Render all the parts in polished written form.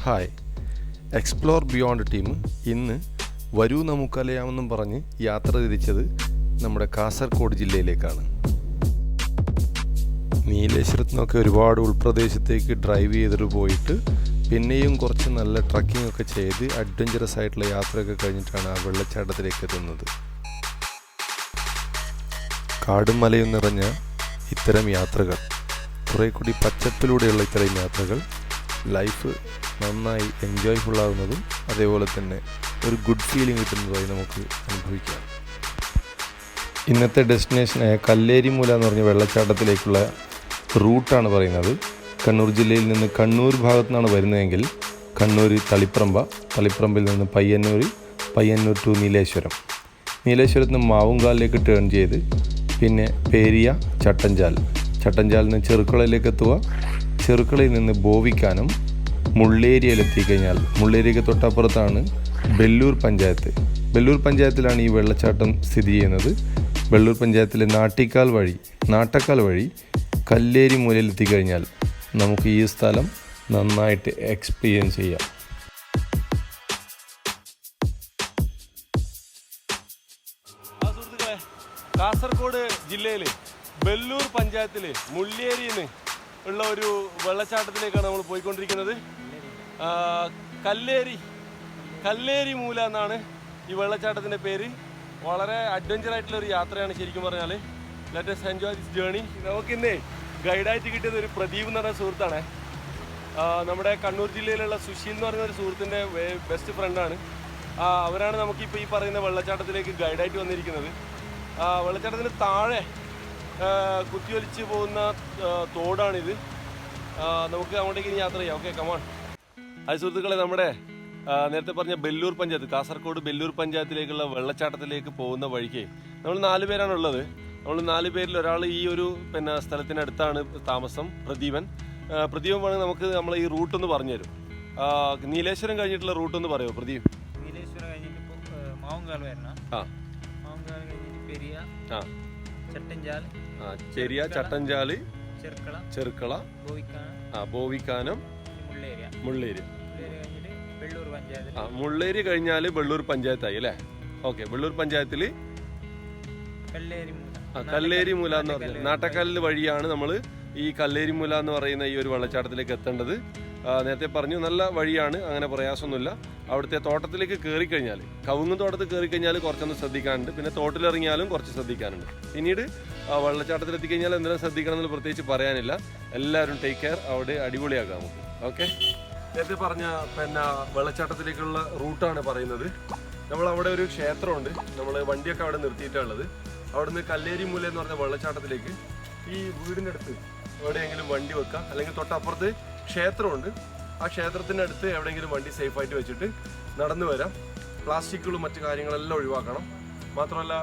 Hi, explore beyond team ഇന്ന് വരൂ നമുക്കലയാമെന്നും പറഞ്ഞ് യാത്ര തിരിച്ചത് നമ്മുടെ കാസർഗോഡ് ജില്ലയിലേക്കാണ്. നീലേശ്വരത്തു നിന്നൊക്കെ ഒരുപാട് ഉൾപ്രദേശത്തേക്ക് ഡ്രൈവ് ചെയ്തിട്ട് പോയിട്ട് പിന്നെയും കുറച്ച് നല്ല ട്രക്കിംഗ് ഒക്കെ ചെയ്ത് അഡ്വഞ്ചറസ് ആയിട്ടുള്ള യാത്രയൊക്കെ കഴിഞ്ഞിട്ടാണ് ആ വെള്ളച്ചാട്ടത്തിലേക്ക് എത്തുന്നത്. കാടും മലയും നിറഞ്ഞ ഇത്തരം യാത്രകൾ, കുറേ കൂടി പച്ചപ്പിലൂടെയുള്ള ഇത്തരം യാത്രകൾ ലൈഫ് നന്നായി എൻജോയ്ഫുള്ളാകുന്നതും അതേപോലെ തന്നെ ഒരു ഗുഡ് ഫീലിംഗ് കിട്ടുന്നതുമായി നമുക്ക് അനുഭവിക്കാം. ഇന്നത്തെ ഡെസ്റ്റിനേഷനായ കല്ലേരിമൂല എന്ന് പറഞ്ഞ വെള്ളച്ചാട്ടത്തിലേക്കുള്ള റൂട്ടാണ് പറയുന്നത്. കണ്ണൂർ ജില്ലയിൽ നിന്ന് കണ്ണൂർ ഭാഗത്തു നിന്നാണ് വരുന്നതെങ്കിൽ കണ്ണൂർ തളിപ്പറമ്പിൽ നിന്ന് പയ്യന്നൂർ ടു നീലേശ്വരത്ത് നിന്ന് മാവുങ്കാലിലേക്ക് ടേൺ ചെയ്ത് പിന്നെ പേരിയ ചട്ടഞ്ചാലിൽ നിന്ന് ചെറുക്കളയിലേക്ക് എത്തുക. ചെറുക്കളയിൽ നിന്ന് ബോവിക്കാനം മുള്ളേരിയയിലെത്തിക്കഴിഞ്ഞാൽ മുള്ളേരിയയ്ക്ക് തൊട്ടപ്പുറത്താണ് ബെല്ലൂർ പഞ്ചായത്തിലാണ് ഈ വെള്ളച്ചാട്ടം സ്ഥിതി ചെയ്യുന്നത്. ബെല്ലൂർ പഞ്ചായത്തിലെ നാട്ടക്കാൽ വഴി കല്ലേരിമൂലയിലെത്തിക്കഴിഞ്ഞാൽ നമുക്ക് ഈ സ്ഥലം നന്നായിട്ട് എക്സ്പീരിയൻസ് ചെയ്യാം. കാസർഗോഡ് ജില്ലയിൽ ബെല്ലൂർ പഞ്ചായത്തിൽ മുള്ളേരിയിൽ ഉള്ള ഒരു വെള്ളച്ചാട്ടത്തിലേക്കാണ് നമ്മൾ പോയിക്കൊണ്ടിരിക്കുന്നത്. കല്ലേരി മൂല എന്നാണ് ഈ വെള്ളച്ചാട്ടത്തിൻ്റെ പേര്. വളരെ അഡ്വഞ്ചർ ആയിട്ടുള്ളൊരു യാത്രയാണ് ശരിക്കും പറഞ്ഞാൽ. Let us enjoy this journey. നമുക്കിന്നേ ഗൈഡായിട്ട് കിട്ടിയത് ഒരു പ്രദീപ് എന്ന് പറഞ്ഞ സുഹൃത്താണ്. നമ്മുടെ കണ്ണൂർ ജില്ലയിലുള്ള സുശീൽ എന്ന് പറയുന്ന ഒരു സുഹൃത്തിൻ്റെ ബെസ്റ്റ് ഫ്രണ്ടാണ്. അവരാണ് നമുക്കിപ്പോൾ ഈ പറയുന്ന വെള്ളച്ചാട്ടത്തിലേക്ക് ഗൈഡായിട്ട് വന്നിരിക്കുന്നത്. വെള്ളച്ചാട്ടത്തിന് താഴെ കുത്തിയൊലിച്ച് പോകുന്ന തോടാണിത്. നമുക്ക് അങ്ങോട്ടേക്ക് ഇനി യാത്ര ചെയ്യാം. Okay, come on. അത് സുഹൃത്തുക്കളെ, നമ്മുടെ നേരത്തെ പറഞ്ഞ കാസർഗോഡ് ബെല്ലൂർ പഞ്ചായത്തിലേക്കുള്ള വെള്ളച്ചാട്ടത്തിലേക്ക് പോകുന്ന വഴിക്ക് നമ്മൾ 4 പേരാണുള്ളത്. നമ്മൾ 4 പേരിൽ ഒരാൾ ഈ ഒരു സ്ഥലത്തിനടുത്താണ് താമസം, പ്രദീപൻ വേണമെങ്കിൽ നമുക്ക് നമ്മൾ ഈ റൂട്ടൊന്ന് പറഞ്ഞു തരും. നീലേശ്വരം കഴിഞ്ഞിട്ടുള്ള റൂട്ടൊന്ന് പറയുമോ പ്രദീപ്? നീലേശ്വരം കഴിഞ്ഞിട്ട് മാവുങ്കാൽ വരണം. മാവുങ്കാൽ കഴിഞ്ഞിട്ട് ചെറിയ ചട്ടഞ്ചാല്, ചെറുക്കള, ബോവിക്കാനം, മുള്ളേരി. മുള്ളേരി കഴിഞ്ഞാൽ ബെള്ളൂർ പഞ്ചായത്തായി അല്ലേ? ഓക്കെ, ബെള്ളൂർ പഞ്ചായത്തിൽ കല്ലേരിമൂല എന്ന് പറഞ്ഞ നാട്ടക്കാലിൽ വഴിയാണ് നമ്മൾ ഈ കല്ലേരിമൂല എന്ന് പറയുന്ന ഈ ഒരു വെള്ളച്ചാട്ടത്തിലേക്ക് എത്തേണ്ടത്. നേരത്തെ പറഞ്ഞു, നല്ല വഴിയാണ്, അങ്ങനെ പ്രയാസമൊന്നുമില്ല. അവിടുത്തെ തോട്ടത്തിലേക്ക് കയറിക്കഴിഞ്ഞാൽ, കവുങ്ങ് തോട്ടത്തിൽ കയറിക്കഴിഞ്ഞാൽ കുറച്ചൊന്ന് ശ്രദ്ധിക്കാനുണ്ട്. പിന്നെ തോട്ടിലിറങ്ങിയാലും കുറച്ച് ശ്രദ്ധിക്കാനുണ്ട്. പിന്നീട് വെള്ളച്ചാട്ടത്തിലെത്തിക്കഴിഞ്ഞാൽ എന്തെങ്കിലും ശ്രദ്ധിക്കണം എന്ന് പ്രത്യേകിച്ച് പറയാനില്ല. എല്ലാവരും ടേക്ക് കെയർ. അവിടെ അടിപൊളിയാക്കാം നമുക്ക്. ഓക്കെ, നേരത്തെ പറഞ്ഞ വെള്ളച്ചാട്ടത്തിലേക്കുള്ള റൂട്ടാണ് പറയുന്നത്. നമ്മൾ അവിടെ ഒരു ക്ഷേത്രമുണ്ട്. നമ്മൾ വണ്ടിയൊക്കെ അവിടെ നിർത്തിയിട്ടുള്ളത്. അവിടുന്ന് കല്ലേരിമൂല എന്ന് പറഞ്ഞ വെള്ളച്ചാട്ടത്തിലേക്ക് ഈ വീടിൻ്റെ അടുത്ത് എവിടെയെങ്കിലും വണ്ടി വെക്കാം, അല്ലെങ്കിൽ തൊട്ടപ്പുറത്ത് ക്ഷേത്രമുണ്ട്. ആ ക്ഷേത്രത്തിൻ്റെ അടുത്ത് എവിടെയെങ്കിലും വണ്ടി സേഫായിട്ട് വെച്ചിട്ട് നടന്നു വരാം. പ്ലാസ്റ്റിക്കുകളും മറ്റു കാര്യങ്ങളെല്ലാം ഒഴിവാക്കണം. മാത്രമല്ല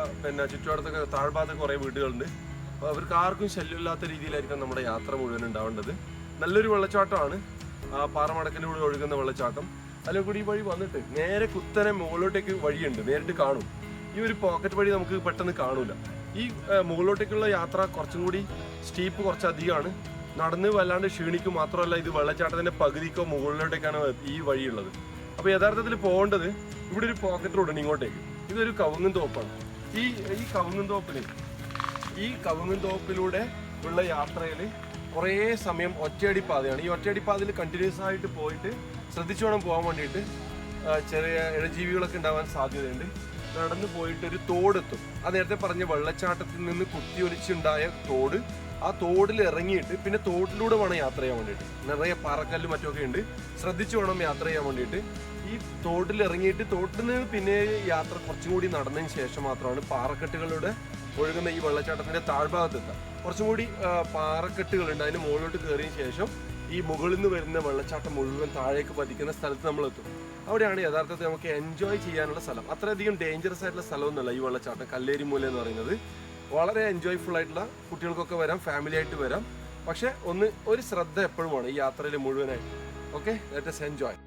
ചുറ്റുപാടത്തൊക്കെ താഴ്ഭാഗത്ത് കുറേ വീടുകളുണ്ട്. അപ്പോൾ അവർക്ക് ആർക്കും ശല്യമില്ലാത്ത രീതിയിലായിരിക്കും നമ്മുടെ യാത്ര മുഴുവൻ ഉണ്ടാവേണ്ടത്. നല്ലൊരു വെള്ളച്ചാട്ടമാണ്. ആ പാറമടക്കിലൂടെ ഒഴുകുന്ന വെള്ളച്ചാട്ടം. അതിൽ കൂടി ഈ വഴി വന്നിട്ട് നേരെ കുത്തനെ മുകളിലോട്ടേക്ക് വഴിയുണ്ട്, നേരിട്ട് കാണും. ഈ ഒരു പോക്കറ്റ് വഴി നമുക്ക് പെട്ടെന്ന് കാണൂല. ഈ മുകളിലോട്ടേക്കുള്ള യാത്ര കുറച്ചും കൂടി സ്റ്റീപ്പ് കുറച്ചധികമാണ്. നടന്ന് വല്ലാണ്ട് ക്ഷീണിക്കും. മാത്രമല്ല, ഇത് വെള്ളച്ചാട്ടത്തിൻ്റെ പകുതിക്കോ മുകളിലോട്ടേക്കാണ് ഈ വഴിയുള്ളത്. അപ്പോൾ യഥാർത്ഥത്തിൽ പോകേണ്ടത് ഇവിടെ ഒരു പോക്കറ്റ് റോഡാണ് ഇങ്ങോട്ടേക്ക്. ഇതൊരു കവുങ്ങും തോപ്പാണ്. ഈ കവുങ്ങും തോപ്പിലൂടെ ഉള്ള യാത്രയിൽ കുറേ സമയം ഒറ്റയടിപ്പാതയാണ്. ഈ ഒറ്റയടിപ്പാതയിൽ കണ്ടിന്യൂസ് ആയിട്ട് പോയിട്ട് ശ്രദ്ധിച്ചു വേണം പോകാൻ വേണ്ടിയിട്ട്. ചെറിയ ഇഴജീവികളൊക്കെ ഉണ്ടാവാൻ സാധ്യതയുണ്ട്. നടന്നു പോയിട്ട് ഒരു തോടെത്തും. ആ നേരത്തെ പറഞ്ഞ വെള്ളച്ചാട്ടത്തിൽ നിന്ന് കുത്തിയൊലിച്ചുണ്ടായ തോട്. ആ തോടിൽ ഇറങ്ങിയിട്ട് പിന്നെ തോട്ടിലൂടെ വേണം യാത്ര ചെയ്യാൻ വേണ്ടിയിട്ട്. നിറയെ പാറക്കല്ലും മറ്റൊക്കെ ഉണ്ട്. ശ്രദ്ധിച്ചു വേണം യാത്ര ചെയ്യാൻ വേണ്ടിയിട്ട്. ഈ തോട്ടിൽ ഇറങ്ങിയിട്ട് തോട്ടിൽ നിന്ന് പിന്നെ യാത്ര കുറച്ചും കൂടി നടന്നതിന് ശേഷം മാത്രമാണ് പാറക്കെട്ടുകളുടെ ഒഴുകുന്ന ഈ വെള്ളച്ചാട്ടത്തിന്റെ താഴ്ഭാഗത്തെത്താം. കുറച്ചും കൂടി പാറക്കെട്ടുകളുണ്ട്. അതിന് മുകളിലോട്ട് കയറിയതിന് ശേഷം ഈ മുകളിൽ നിന്ന് വരുന്ന വെള്ളച്ചാട്ടം മുഴുവൻ താഴേക്ക് പതിക്കുന്ന സ്ഥലത്ത് നമ്മൾ എത്തും. അവിടെയാണ് യഥാർത്ഥത്തിൽ നമുക്ക് എൻജോയ് ചെയ്യാനുള്ള സ്ഥലം. അത്രയധികം ഡേഞ്ചറസ് ആയിട്ടുള്ള സ്ഥലമൊന്നുമല്ല ഈ വെള്ളച്ചാട്ടം കല്ലേരിമൂല എന്ന് പറയുന്നത്. വളരെ എൻജോയ്ഫുൾ ആയിട്ടുള്ള, കുട്ടികൾക്കൊക്കെ വരാം, ഫാമിലി ആയിട്ട് വരാം. പക്ഷെ ഒരു ശ്രദ്ധ എപ്പോഴും വേണം ഈ യാത്രയിൽ മുഴുവനായിട്ട്. Okay, let us enjoy.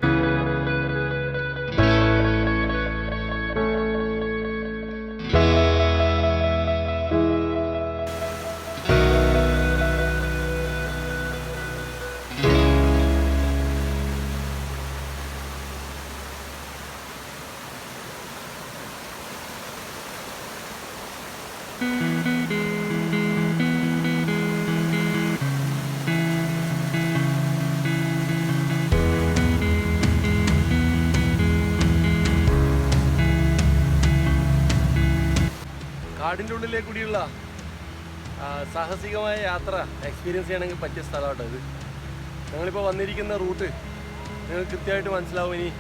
കാടിനുള്ളിലേക്ക് കൂടിയുള്ള സാഹസികമായ യാത്ര എക്സ്പീരിയൻസ് ചെയ്യണമെങ്കിൽ പറ്റിയ സ്ഥലമാട്ടോ ഇത്. ഞങ്ങളിപ്പോൾ വന്നിരിക്കുന്ന റൂട്ട് നിങ്ങൾക്ക് കൃത്യമായിട്ട് മനസ്സിലാവും ഇനി.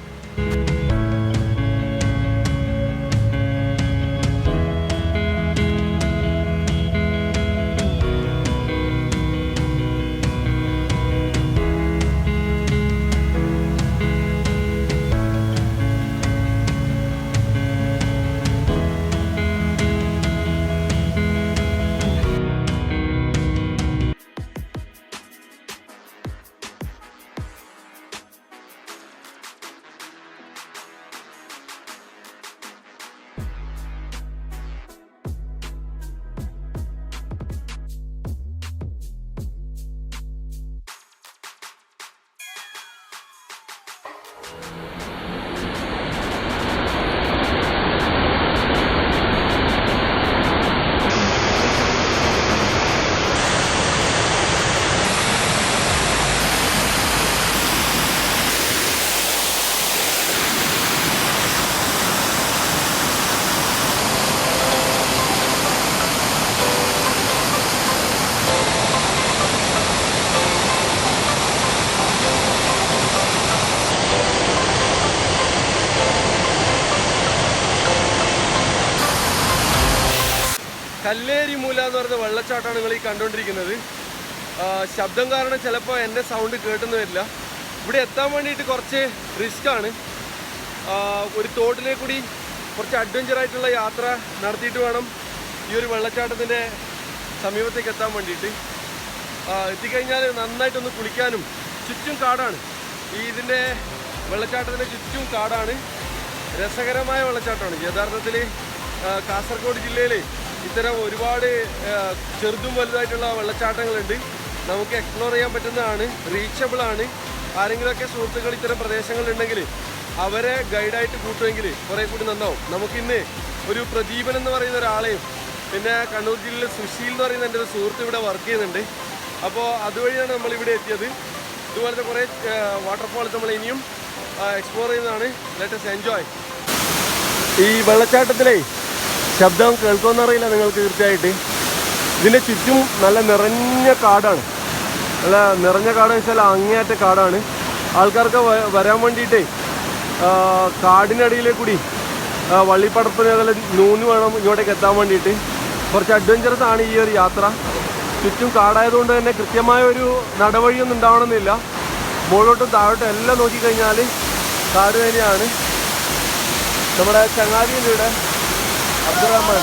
കല്ലേരിമൂല എന്ന് പറയുന്ന വെള്ളച്ചാട്ടമാണ് നിങ്ങൾ ഈ കണ്ടുകൊണ്ടിരിക്കുന്നത്. ശബ്ദം കാരണം ചിലപ്പോൾ എൻ്റെ സൗണ്ട് കേട്ടെന്ന് വരില്ല. ഇവിടെ എത്താൻ വേണ്ടിയിട്ട് കുറച്ച് റിസ്ക്കാണ്. ഒരു തോട്ടിലേക്ക് കൂടി കുറച്ച് അഡ്വഞ്ചറായിട്ടുള്ള യാത്ര നടത്തിയിട്ട് വേണം ഈ ഒരു വെള്ളച്ചാട്ടത്തിൻ്റെ സമീപത്തേക്ക് എത്താൻ വേണ്ടിയിട്ട്. എത്തിക്കഴിഞ്ഞാൽ നന്നായിട്ടൊന്ന് കുളിക്കാനും. ചുറ്റും കാടാണ്, ഇതിൻ്റെ വെള്ളച്ചാട്ടത്തിൻ്റെ ചുറ്റും കാടാണ്. രസകരമായ വെള്ളച്ചാട്ടമാണ്. യഥാർത്ഥത്തിൽ കാസർഗോഡ് ജില്ലയിൽ ഇത്തരം ഒരുപാട് ചെറുതും വലുതായിട്ടുള്ള വെള്ളച്ചാട്ടങ്ങളുണ്ട്. നമുക്ക് എക്സ്പ്ലോർ ചെയ്യാൻ പറ്റുന്നതാണ്, റീച്ചബിൾ ആണ്. ആരെങ്കിലുമൊക്കെ സുഹൃത്തുക്കൾ ഇത്തരം പ്രദേശങ്ങളുണ്ടെങ്കിൽ അവരെ ഗൈഡായിട്ട് കൂട്ടുമെങ്കിൽ കുറേ കൂടി നന്നാവും. നമുക്കിന്ന് ഒരു പ്രദീപൻ എന്ന് പറയുന്ന ഒരാളെയും പിന്നെ കണ്ണൂർ ജില്ലയിലെ സുശീൽ എന്ന് പറയുന്ന എൻ്റെ ഒരു സുഹൃത്ത് ഇവിടെ വർക്ക് ചെയ്യുന്നുണ്ട്. അപ്പോൾ അതുവഴിയാണ് നമ്മളിവിടെ എത്തിയത്. ഇതുപോലത്തെ കുറേ വാട്ടർഫാൾസ് നമ്മൾ ഇനിയും എക്സ്പ്ലോർ ചെയ്യുന്നതാണ്. Let us enjoy. ഈ വെള്ളച്ചാട്ടത്തിലെ ശബ്ദം കേൾക്കുമെന്നറിയില്ല നിങ്ങൾക്ക് തീർച്ചയായിട്ട്. ഇതിൻ്റെ ചുറ്റും നല്ല നിറഞ്ഞ കാടാണ്. നല്ല നിറഞ്ഞ കാടെന്ന് വെച്ചാൽ അങ്ങേയറ്റ കാടാണ്. ആൾക്കാർക്ക് വരാൻ വേണ്ടിയിട്ട് കാടിനടിയിലെ കൂടി വള്ളിപ്പടപ്പിന് അതല്ല നൂന്ന് വേണം ഇങ്ങോട്ടേക്ക് എത്താൻ വേണ്ടിയിട്ട്. കുറച്ച് അഡ്വഞ്ചറസ് ആണ് ഈ ഒരു യാത്ര. ചുറ്റും കാടായതുകൊണ്ട് തന്നെ കൃത്യമായ ഒരു നടവഴിയൊന്നും ഉണ്ടാവണമെന്നില്ല. മുകളിലോട്ടും താഴോട്ടും എല്ലാം നോക്കിക്കഴിഞ്ഞാൽ കാട് തന്നെയാണ്. നമ്മുടെ ചങ്ങാതിയുടെ ഇവിടെ അബ്ദുറഹ്മാൻ.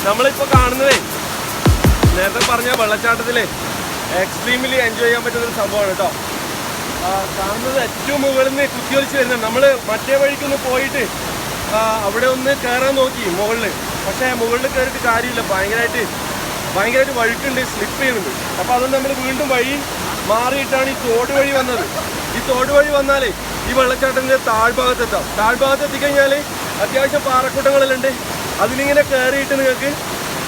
നമ്മളിപ്പോൾ കാണുന്നതേ നേരത്തെ പറഞ്ഞ വെള്ളച്ചാട്ടത്തിലെ എക്സ്ട്രീംലി എൻജോയ് ചെയ്യാൻ പറ്റുന്ന ഒരു സംഭവമാണ് കേട്ടോ. കാണുന്നത് ഏറ്റവും മുകളിൽ നിന്ന് കുത്തിയൊലിച്ച് വരുന്നുണ്ട്. നമ്മൾ മറ്റേ വഴിക്കൊന്ന് പോയിട്ട് അവിടെ ഒന്ന് കയറാൻ നോക്കി മുകളിൽ. പക്ഷേ മുകളിൽ കയറിയിട്ട് കാര്യമില്ല, ഭയങ്കരമായിട്ട് വഴുക്കുണ്ട്, സ്ലിപ്പ് ചെയ്യുന്നുണ്ട്. അപ്പോൾ അതുകൊണ്ട് നമ്മൾ വീണ്ടും വഴി മാറിയിട്ടാണ് ഈ തോട് വഴി വന്നത്. ഈ തോട് വഴി വന്നാലേ ഈ വെള്ളച്ചാട്ടത്തിൻ്റെ താഴ്ഭാഗത്തെത്താം. താഴ്ഭാഗത്ത് എത്തിക്കഴിഞ്ഞാൽ അത്യാവശ്യം പാറക്കൂട്ടങ്ങളെല്ലാം ഉണ്ട്. അതിലിങ്ങനെ കയറിയിട്ട് നിങ്ങൾക്ക്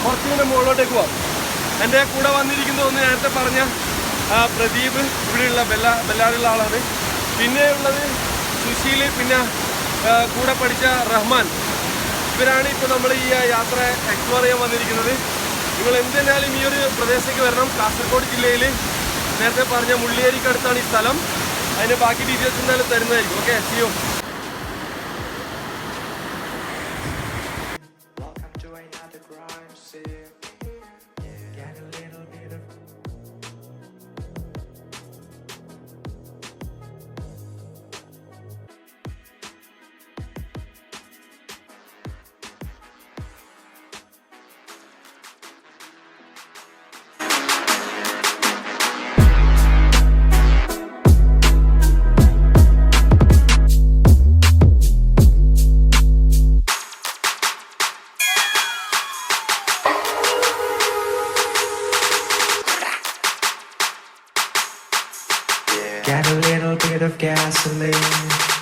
കുറച്ചിങ്ങനെ മുകളിലോട്ടേക്ക് പോവാം. എൻ്റെ കൂടെ വന്നിരിക്കുന്നത് ഒന്ന് നേരത്തെ പറഞ്ഞ പ്രദീപ്, ഇവിടെയുള്ള ബെല്ലാറിലുള്ള ആളാണ്. പിന്നെ ഉള്ളത് സുശീൽ, പിന്നെ കൂടെ പഠിച്ച റഹ്മാൻ. ഇവരാണ് ഇപ്പോൾ നമ്മൾ ഈ യാത്ര എക്സ്പ്ലോർ ചെയ്യാൻ വന്നിരിക്കുന്നത്. നിങ്ങൾ എന്തിനാലും ഈ ഒരു പ്രദേശത്തേക്ക് വരണം. കാസർഗോഡ് ജില്ലയിൽ നേരത്തെ പറഞ്ഞ മുള്ളിയേരിക്കടുത്താണ് ഈ സ്ഥലം. അതിൻ്റെ ബാക്കി ഡീറ്റെയിൽസ് എന്തായാലും തരുന്നതായിരിക്കും. Okay, see you. Get a little bit of gasoline.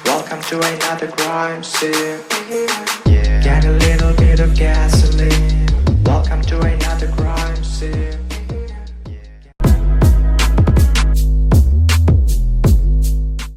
Welcome to another crime scene. Get a little bit of gasoline. Welcome to another